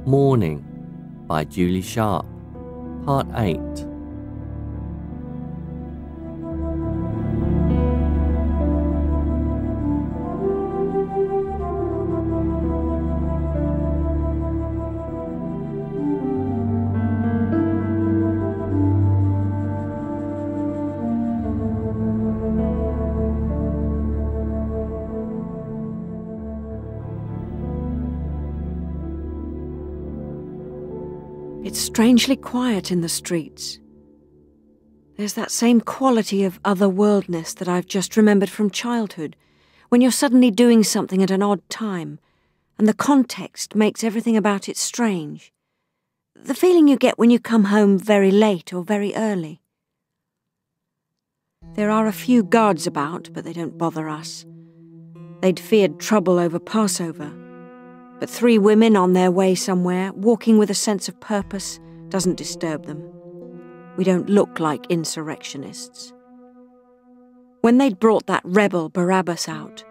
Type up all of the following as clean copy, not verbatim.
Morning by Julie Sharp, Part 8. It's strangely quiet in the streets. There's that same quality of otherworldness that I've just remembered from childhood, when you're suddenly doing something at an odd time, and the context makes everything about it strange. The feeling you get when you come home very late or very early. There are a few guards about, but they don't bother us. They'd feared trouble over Passover. But 3 women on their way somewhere, walking with a sense of purpose, doesn't disturb them. We don't look like insurrectionists. When they'd brought that rebel Barabbas out,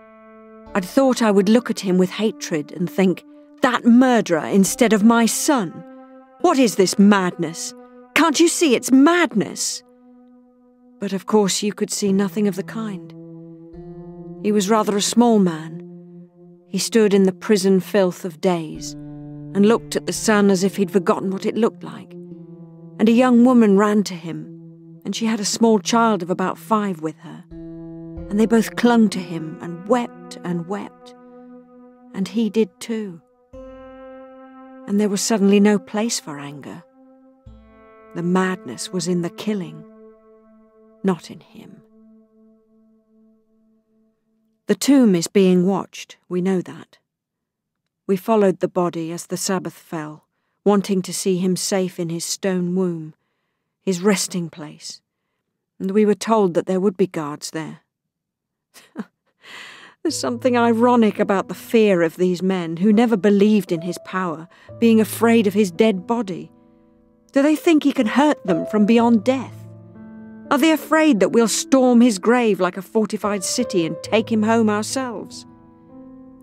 I'd thought I would look at him with hatred and think, that murderer instead of my son. What is this madness? Can't you see it's madness? But of course you could see nothing of the kind. He was rather a small man. He stood in the prison filth of days and looked at the sun as if he'd forgotten what it looked like. And a young woman ran to him, and she had a small child of about 5 with her. And they both clung to him and wept, and he did too. And there was suddenly no place for anger. The madness was in the killing, not in him. The tomb is being watched, we know that. We followed the body as the Sabbath fell, wanting to see him safe in his stone womb, his resting place, and we were told that there would be guards there. There's something ironic about the fear of these men who never believed in his power, being afraid of his dead body. Do they think he can hurt them from beyond death? Are they afraid that we'll storm his grave like a fortified city and take him home ourselves?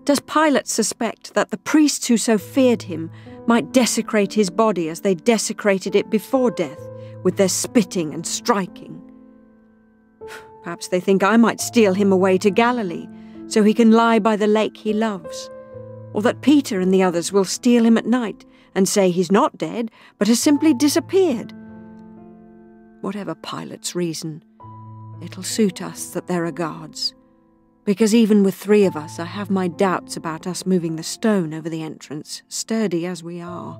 Does Pilate suspect that the priests who so feared him might desecrate his body as they desecrated it before death, with their spitting and striking? Perhaps they think I might steal him away to Galilee, so he can lie by the lake he loves, or that Peter and the others will steal him at night and say he's not dead, but has simply disappeared. Whatever Pilate's reason, it'll suit us that there are guards, because even with 3 of us, I have my doubts about us moving the stone over the entrance, sturdy as we are.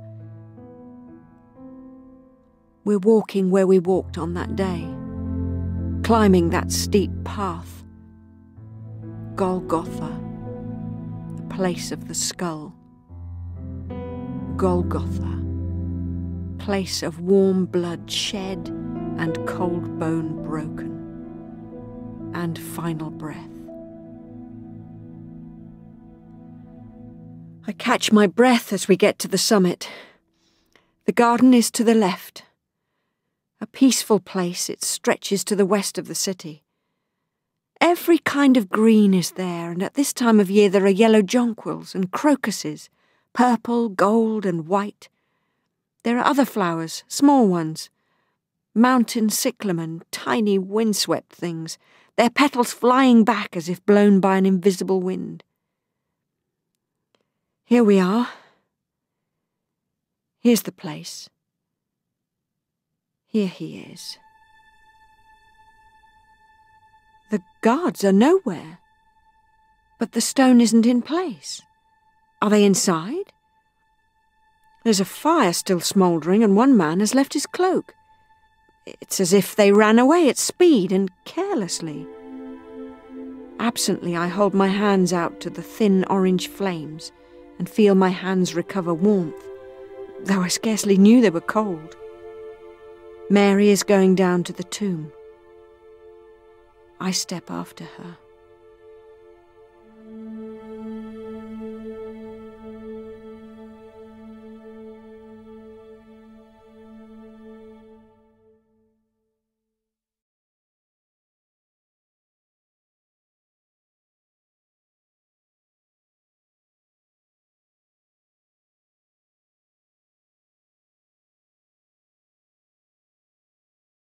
We're walking where we walked on that day, climbing that steep path. Golgotha, the place of the skull. Golgotha, place of warm blood shed and cold bone broken, and final breath. I catch my breath as we get to the summit. The garden is to the left. A peaceful place, it stretches to the west of the city. Every kind of green is there, and at this time of year there are yellow jonquils and crocuses, purple, gold, and white. There are other flowers, small ones, mountain cyclamen, tiny windswept things, their petals flying back as if blown by an invisible wind. Here we are. Here's the place. Here he is. The guards are nowhere, but the stone isn't in place. Are they inside? There's a fire still smouldering, and one man has left his cloak. It's as if they ran away at speed and carelessly. Absently, I hold my hands out to the thin orange flames and feel my hands recover warmth, though I scarcely knew they were cold. Mary is going down to the tomb. I step after her.